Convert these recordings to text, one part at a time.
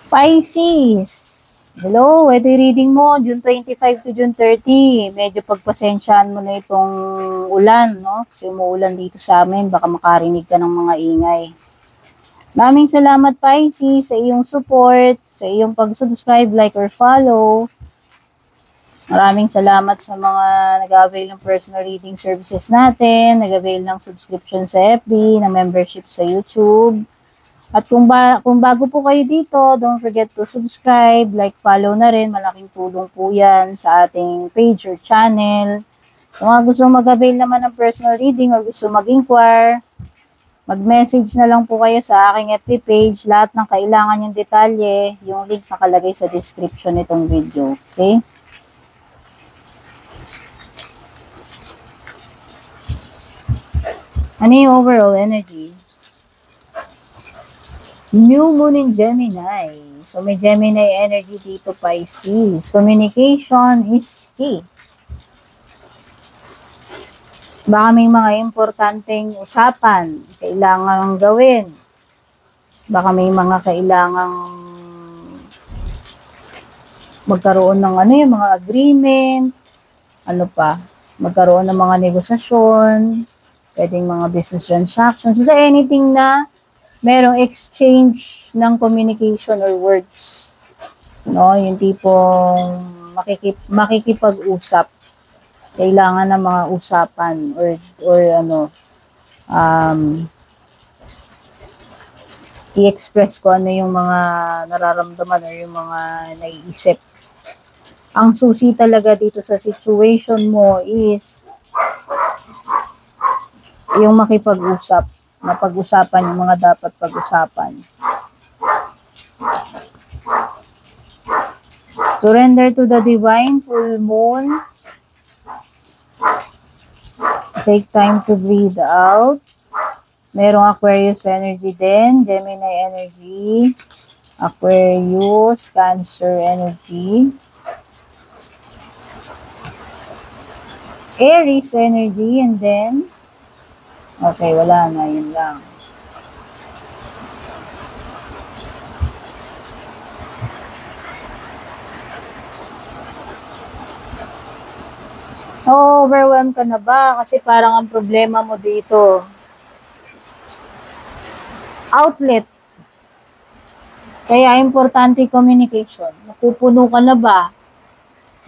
Pisces. Hello, ito yung reading mo, June 25 to June 30. Medyo pagpasensyaan mo na itong ulan, no? Kasi umuulan dito sa amin, baka makarinig ka ng mga ingay. Maraming salamat, Pisces, sa iyong support, sa iyong pag-subscribe, like, or follow. Maraming salamat sa mga nag-avail ng personal reading services natin, nag-avail ng subscription sa FB, ng membership sa YouTube. At kung bago po kayo dito, don't forget to subscribe, like, follow na rin. Malaking tulong po yan sa ating page or channel. Kung gusto mag-avail naman ng personal reading or gusto mag-inquire, mag-message na lang po kayo sa aking FB page. Lahat ng kailangan yung detalye, yung link nakalagay sa description nitong video. Okay? Ano yung overall energy? New Moon in Gemini. So, may Gemini energy dito, Pisces. Communication is key. Baka may mga importanteng usapan, kailangang gawin. Baka may mga kailangang magkaroon ng mga agreement, magkaroon ng mga negosasyon, pwedeng mga business transactions. So, anything na merong exchange ng communication or words. No, yung tipong makikipag-usap. Kailangan ng mga usapan or i-express ko ano yung mga nararamdaman or yung mga naiisip. Ang susi talaga dito sa situation mo is yung makipag-usap. Mapag-usapan yung mga dapat pag-usapan. Surrender to the divine, full moon. Take time to breathe out. Merong Aquarius energy din, Gemini energy, Aquarius, Cancer energy, Aries energy, and then okay, wala na, yun lang. Overwhelmed ka na ba? Kasi parang ang problema mo dito, outlet. Kaya importante communication. Napupuno ka na ba?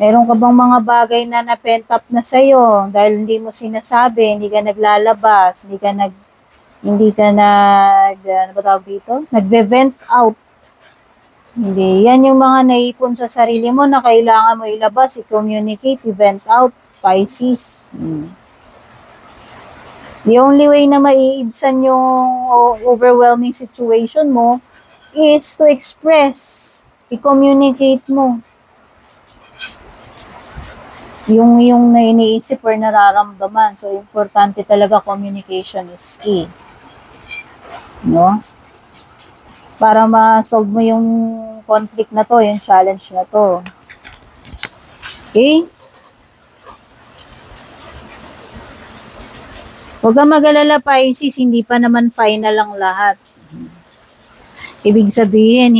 Meron ka bang mga bagay na na-pent up na sa'yo dahil hindi mo sinasabi, hindi ka naglalabas, nagve-vent out. Hindi. Yan yung mga naipon sa sarili mo na kailangan mo ilabas, i-communicate, i-vent out, Pisces. The only way na maiibsan yung overwhelming situation mo is to express, i-communicate mo yung iniisip or nararamdaman. So, importante talaga communication is key. No? Para ma-solve mo yung conflict na to, yung challenge na to. Okay? Huwag kang mag-alala, Pisces, hindi pa naman final ang lahat. Ibig sabihin,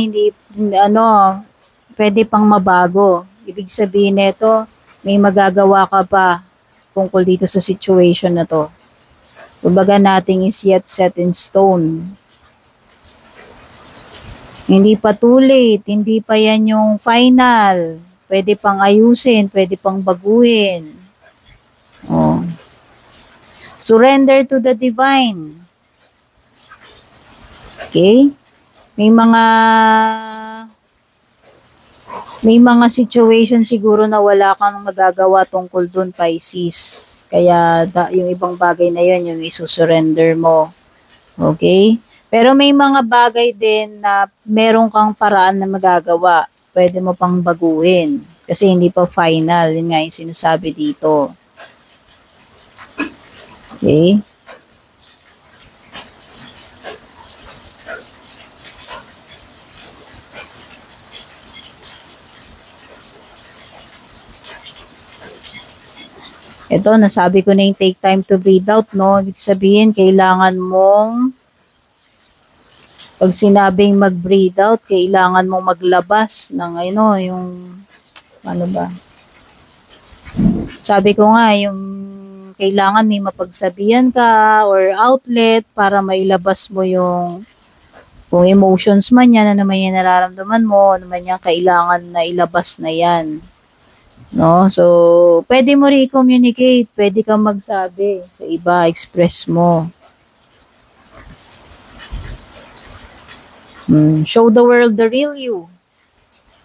pwede pang mabago. Ibig sabihin nito, may magagawa ka pa tungkol dito sa situation na to. Kumbaga, nothing is yet set in stone. Hindi pa too late, hindi pa yan yung final. Pwede pang ayusin, pwede pang baguhin. Surrender to the divine. Okay? May mga situation siguro na wala kang magagawa tungkol dun, Pisces. Kaya yung ibang bagay na yun, yung isusurrender mo. Okay? Pero may mga bagay din na meron kang paraan na magagawa. Pwede mo pang baguhin. Kasi hindi pa final. Yun nga yung sinasabi dito. Okay? Ito, nasabi ko na yung take time to breathe out, no? Ibig sabihin, kailangan mong Pag sinabing mag-breathe out, kailangan mong maglabas ng yung ano ba? Sabi ko nga, yung kailangan may mapagsabihan ka or outlet para mailabas mo yung kung emotions man yan, ano man yan nararamdaman mo, ano man yan kailangan na ilabas na yan. No? So, pwede mo i-communicate, pwede kang magsabi sa iba, express mo. Show the world the real you.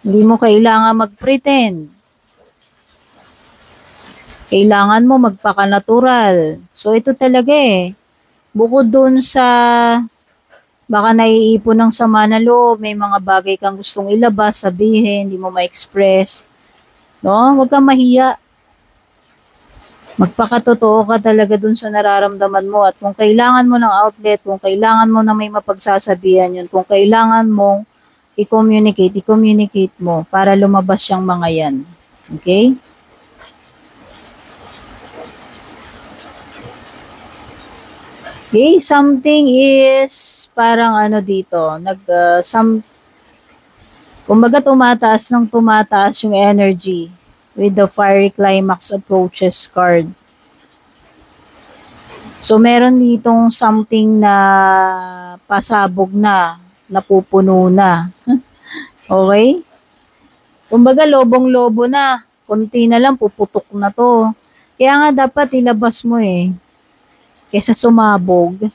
Hindi mo kailangan mag-pretend. Kailangan mo magpaka-natural. So, ito talaga bukod dun sa baka naiipon ng sama na loob, may mga bagay kang gustong ilabas, sabihin, hindi mo ma-express. No? Huwag kang mahiya. Magpakatotoo ka talaga dun sa nararamdaman mo at kung kailangan mo ng outlet, kung kailangan mo na may mapagsasabihan yun, kung kailangan mong i-communicate mo para lumabas yung mga yan. Okay? Okay, something is parang dito, kumbaga tumataas yung energy with the fiery climax approaches card. So, meron ditong something na pasabog na, napupuno na. Okay? Kumbaga, lobong-lobo na. Kunti na lang, puputok na to. Kaya nga dapat ilabas mo kesa sumabog.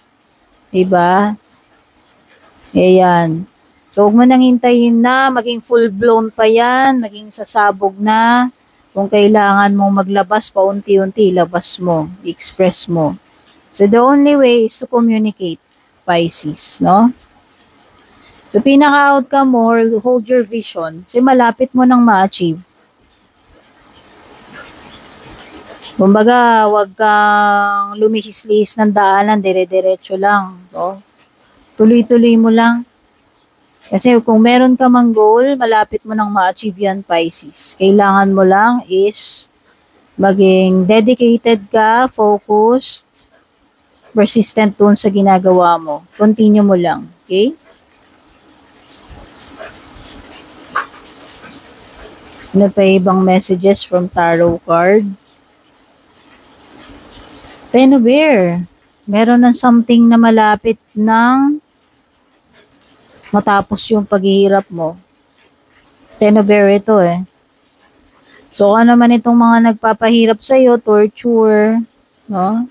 Diba? Ayan. So, huwag mo nang hintayin na, maging full-blown pa yan, maging sasabog na. Kung kailangan mong maglabas, paunti-unti, labas mo, express mo. So, the only way is to communicate, Pisces, no? So, pinaka-outcome mo, hold your vision. So, malapit mo nang ma-achieve. Kumbaga, wag kang lumihis-lihis ng daanan, dire-diretso lang. No? Tuloy-tuloy mo lang. Kasi kung meron ka mang goal, malapit mo nang ma-achieve yan, Pisces. Kailangan mo lang is maging dedicated ka, focused, persistent dun sa ginagawa mo. Continue mo lang. Okay? Ano pa ibang messages from tarot card? Ten of Bear. Meron ng something na malapit ng matapos yung paghihirap mo. Ten of Bear ito So, ano man itong mga nagpapahirap sa'yo, torture, no?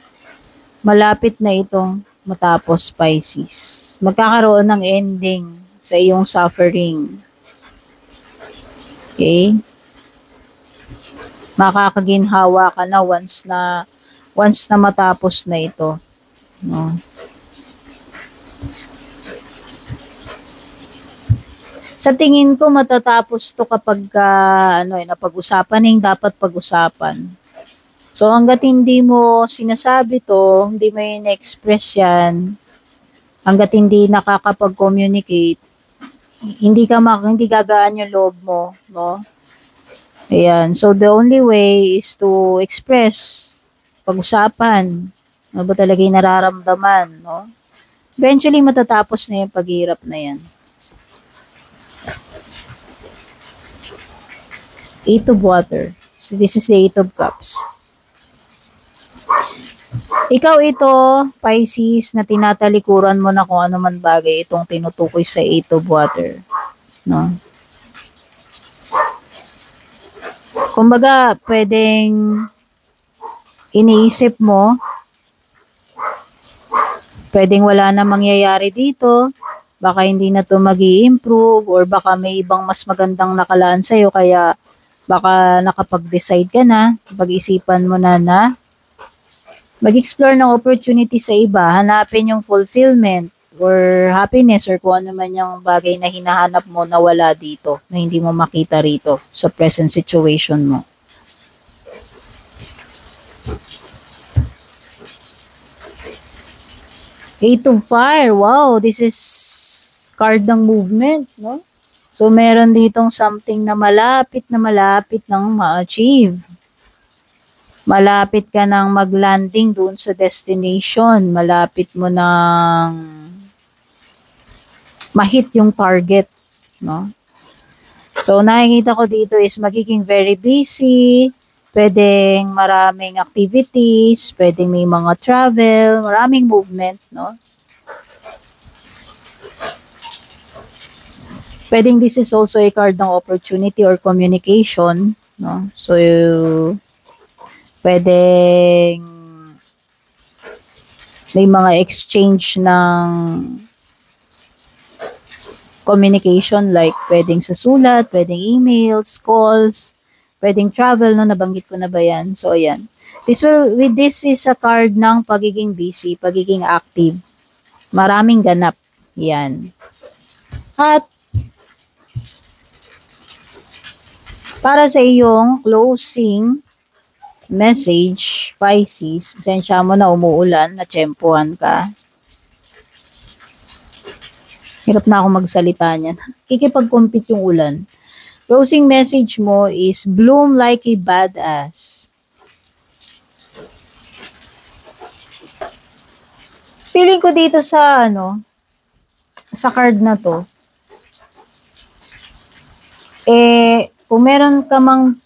Malapit na itong matapos, Pisces. Magkakaroon ng ending sa iyong suffering. Okay? Makakaginhawa ka na once na matapos na ito. No? Sa tingin ko, matatapos to kapag napag-usapan yung dapat pag-usapan. So, hanggat hindi mo sinasabi to, hindi mo in-express yan, hanggat hindi nakakapag-communicate, hindi gagaan yung loob mo, no? Ayan. So, the only way is to express, pag-usapan, ano ba talaga yung nararamdaman, no? Eventually, matatapos na yung paghirap na yan. Eight of Water. So, this is the Eight of Cups. Ikaw ito, Pisces, na tinatalikuran mo na kung ano man bagay itong tinutukoy sa Eight of Water. No? Kumbaga, pwedeng iniisip mo, pwedeng wala na mangyayari dito, baka hindi na to mag-i-improve, or baka may ibang mas magandang nakalaan sa'yo, kaya baka nakapag-decide ka na, pag-isipan mo na mag-explore ng opportunity sa iba, hanapin yung fulfillment or happiness or kung ano man yung bagay na hinahanap mo na wala dito, na hindi mo makita rito sa present situation mo. Eight of Fire. Wow, this is card ng movement, no? So, meron ditong something na malapit nang ma-achieve. Malapit ka nang mag-landing doon sa destination. Malapit mo nang ma-hit yung target, no? So, nakikita ko dito is magiging very busy, pwedeng maraming activities, pwedeng may mga travel, maraming movement, no? Pwedeng this is also a card ng opportunity or communication, no? So, pwedeng may mga exchange ng communication like pwedeng sa sulat, pwedeng emails, calls, pwedeng travel, no? Nabanggit ko na ba yan? So, ayan. This is a card ng pagiging busy, pagiging active. Maraming ganap. Yan. At para sa iyong closing message, Pisces, pasensya mo na umuulan, natsempuhan ka. Hirap na ako magsalita niyan. Kikipag-compete yung ulan. Closing message mo is bloom like a badass. Feeling ko dito sa sa card na to, kung meron ka mang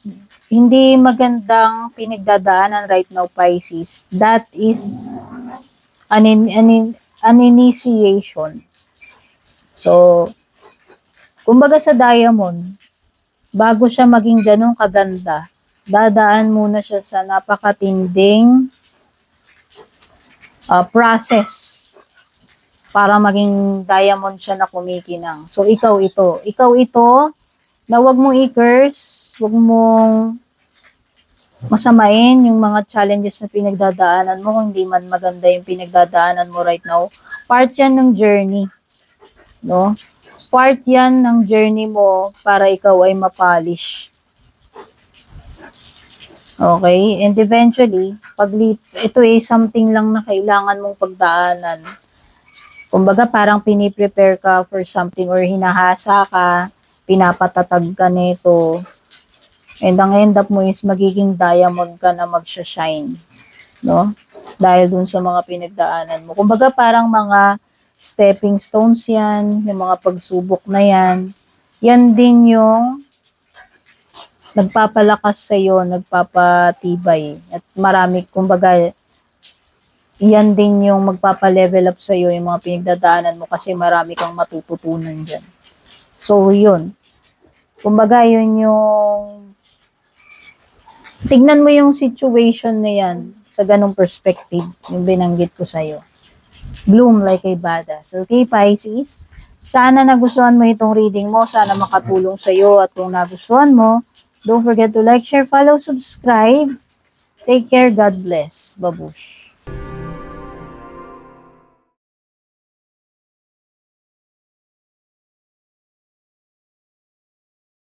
hindi magandang pinagdadaanan right now, Pisces, that is an initiation. So, kumbaga sa diamond, bago siya maging ganun kaganda, dadaan muna siya sa napakatinding process para maging diamond siya na kumikinang. So, ikaw ito na wag mong i-curse, wag mong masamain yung mga challenges na pinagdadaanan mo kung hindi man maganda yung pinagdadaanan mo right now. Part yan ng journey. No? Part yan ng journey mo para ikaw ay mapolish. Okay? And eventually, ito ay something lang na kailangan mong pagdaanan. Kumbaga, parang piniprepare ka for something or hinahasa ka, pinapatatag ka nito. And ang end up mo is magiging diamond ka na magsha-shine. No? Dahil dun sa mga pinagdaanan mo. Kumbaga, parang mga stepping stones yan, yung mga pagsubok na yan. Yan din yung nagpapalakas sa'yo, nagpapatibay. At marami, kumbaga, yan din yung magpapalevel up sa'yo, yung mga pinagdadaanan mo kasi marami kang matututunan dyan. So, yun. Kumbaga, yun yung tignan mo yung situation na yan sa ganong perspective, yung binanggit ko sa'yo. Bloom like a badass. Okay, Pisces? Sana nagustuhan mo itong reading mo. Sana makatulong sa'yo. At kung nagustuhan mo, don't forget to like, share, follow, subscribe. Take care. God bless. Babush.